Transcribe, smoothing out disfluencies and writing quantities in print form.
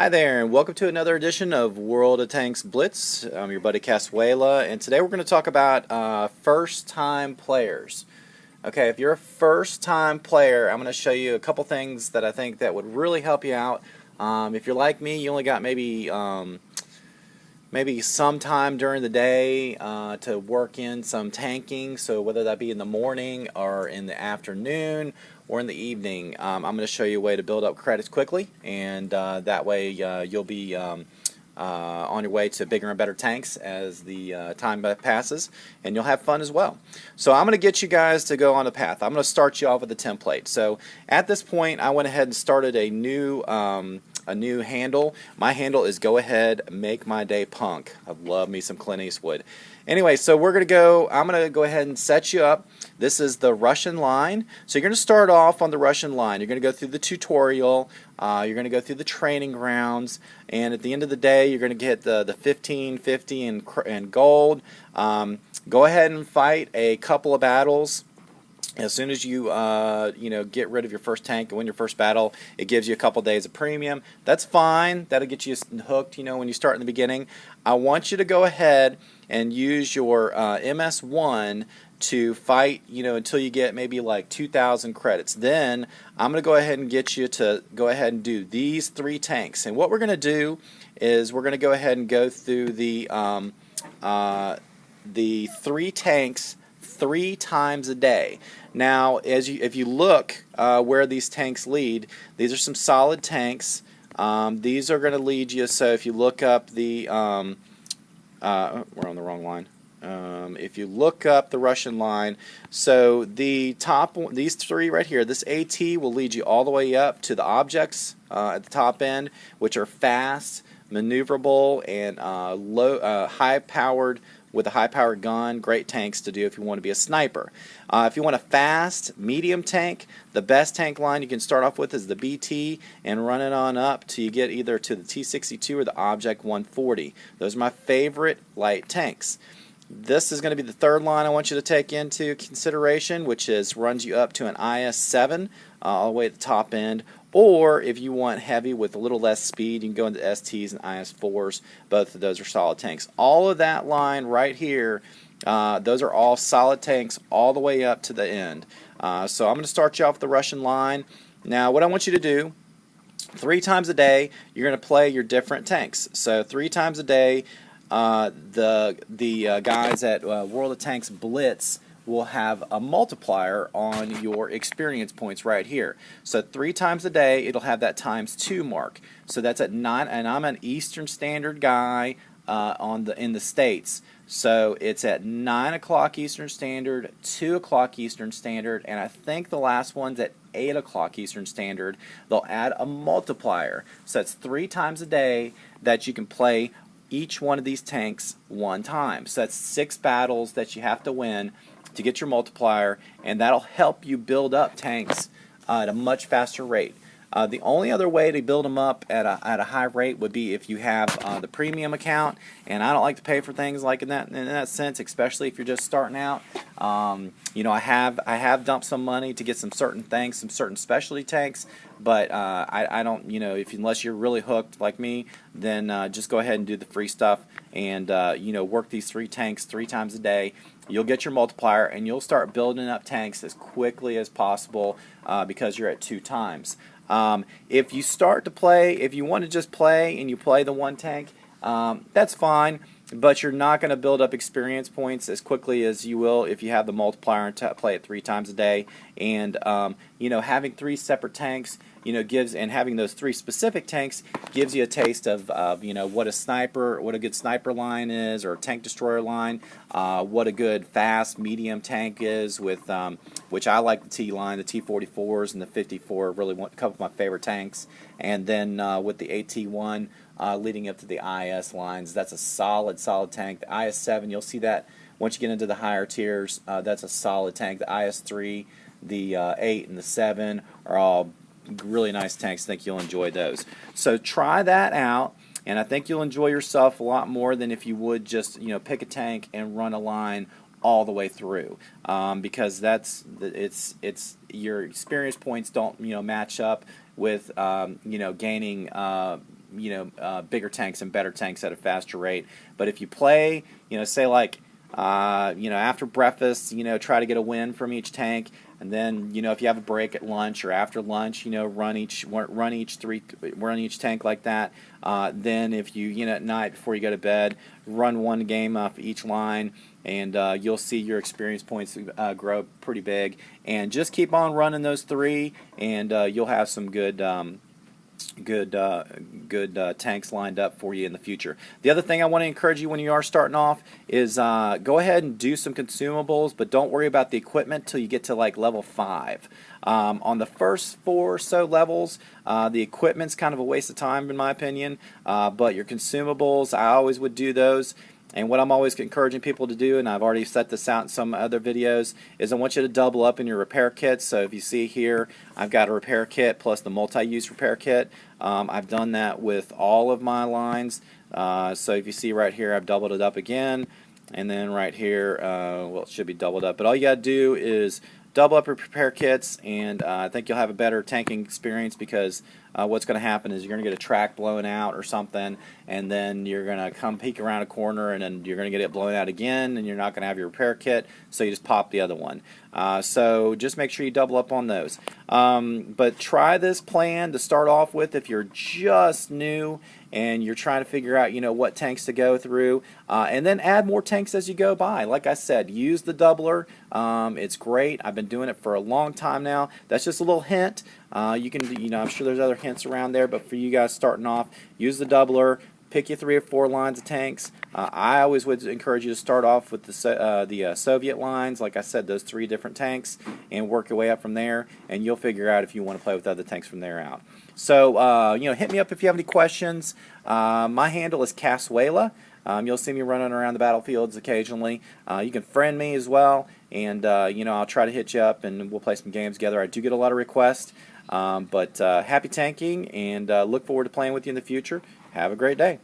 Hi there, and welcome to another edition of World of Tanks Blitz. I'm your buddy Casuela, and today we're going to talk about first-time players. Okay, if you're a first-time player, I'm going to show you a couple things that I think that would really help you out. If you're like me, you only got maybe some time during the day to work in some tanking, so whether that be in the morning or in the afternoon or in the evening, I'm going to show you a way to build up credits quickly, and that way you'll be on your way to bigger and better tanks as the time passes, and you'll have fun as well. So I'm going to get you guys to go on a path. I'm going to start you off with a template. So at this point, I went ahead and started a new handle. My handle is Go Ahead Make My Day Punk. I love me some Clint Eastwood. Anyway, so I'm going to go ahead and set you up. This is the Russian line. So you're going to start off on the Russian line. You're going to go through the tutorial. You're going to go through the training grounds. And at the end of the day, you're going to get the 1550 and gold. Go ahead and fight a couple of battles. As soon as you get rid of your first tank and win your first battle, it gives you a couple days of premium. That's fine. That'll get you hooked, when you start in the beginning. I want you to go ahead and use your MS1 to fight, until you get maybe like 2,000 credits. Then I'm going to go ahead and get you to go ahead and do these 3 tanks. And what we're going to do is we're going to go ahead and go through the 3 tanks 3 times a day. Now, if you look where these tanks lead, these are some solid tanks. These are going to lead you. So if you look up the, we're on the wrong line. If you look up the Russian line, so the top one, these 3 right here, this AT will lead you all the way up to the objects at the top end, which are fast, maneuverable, and high-powered. With a high-powered gun, great tanks to do if you want to be a sniper. If you want a fast, medium tank, the best tank line you can start off with is the BT and run it on up till you get either to the T62 or the Object 140. Those are my favorite light tanks. This is going to be the 3rd line I want you to take into consideration, which runs you up to an IS-7 all the way at the top end. Or if you want heavy with a little less speed, you can go into STs and IS-4s. Both of those are solid tanks. All of that line right here, those are all solid tanks all the way up to the end. So I'm going to start you off with the Russian line. Now what I want you to do, 3 times a day, you're going to play your different tanks. So 3 times a day, the guys at World of Tanks Blitz will have a multiplier on your experience points right here. So 3 times a day, it'll have that ×2 mark. So that's at 9, and I'm an Eastern Standard guy in the States. So it's at 9 o'clock Eastern Standard, 2 o'clock Eastern Standard, and I think the last one's at 8 o'clock Eastern Standard. They'll add a multiplier. So that's 3 times a day that you can play each one of these tanks 1 time. So that's 6 battles that you have to win to get your multiplier, and that'll help you build up tanks at a much faster rate. The only other way to build them up at a high rate would be if you have the premium account, and I don't like to pay for things like in that sense, especially if you're just starting out. I have dumped some money to get some certain things, some certain specialty tanks, but I don't, unless you're really hooked like me, then just go ahead and do the free stuff and work these 3 tanks 3 times a day. You'll get your multiplier, and you'll start building up tanks as quickly as possible because you're at 2 times. If you start to play, if you want to just play and you play the 1 tank, that's fine, but you're not going to build up experience points as quickly as you will if you have the multiplier and play it 3 times a day. And having 3 separate tanks, and having those 3 specific tanks gives you a taste of what a good sniper line is, or a tank destroyer line, what a good fast medium tank is, with which I like the T line, the T44s and the 54, really a couple of my favorite tanks, and then with the AT1 leading up to the IS lines, that's a solid tank. The IS-7, you'll see that once you get into the higher tiers, that's a solid tank. The IS-3, the 8, and the 7 are all really nice tanks. I think you'll enjoy those. So try that out, and I think you'll enjoy yourself a lot more than if you would just pick a tank and run a line all the way through, because it's your experience points don't match up with gaining bigger tanks and better tanks at a faster rate. But if you play, say like after breakfast, try to get a win from each tank, and then if you have a break at lunch or after lunch, run each tank like that. Then if you at night before you go to bed, run one game off each line, and you'll see your experience points grow pretty big. And just keep on running those three, and you'll have some good tanks lined up for you in the future. The other thing I want to encourage you when you are starting off is go ahead and do some consumables, but don't worry about the equipment till you get to like level 5. On the first 4 or so levels, the equipment's kind of a waste of time in my opinion, but your consumables, I always would do those. And what I'm always encouraging people to do, and I've already set this out in some other videos, is I want you to double up in your repair kits. So if you see here, I've got a repair kit plus the multi-use repair kit. I've done that with all of my lines. So if you see right here, I've doubled it up again. And then right here, well, it should be doubled up. But all you got to do is double up your repair kits, and I think you'll have a better tanking experience, because what's going to happen is you're going to get a track blown out or something, and then you're going to come peek around a corner, and then you're going to get it blown out again, and you're not going to have your repair kit, so you just pop the other one. So just make sure you double up on those. But try this plan to start off with if you're just new and you're trying to figure out what tanks to go through, and then add more tanks as you go by. Like I said, use the doubler. It's great. I've been doing it for a long time now. That's just a little hint. You can, I'm sure there's other hints around there, but for you guys starting off, use the doubler. Pick your 3 or 4 lines of tanks. I always would encourage you to start off with the Soviet lines, like I said, those 3 different tanks, and work your way up from there, and you'll figure out if you want to play with other tanks from there out. So, hit me up if you have any questions. My handle is Casuela. You'll see me running around the battlefields occasionally. You can friend me as well, and I'll try to hit you up, and we'll play some games together. I do get a lot of requests, but happy tanking, and look forward to playing with you in the future. Have a great day.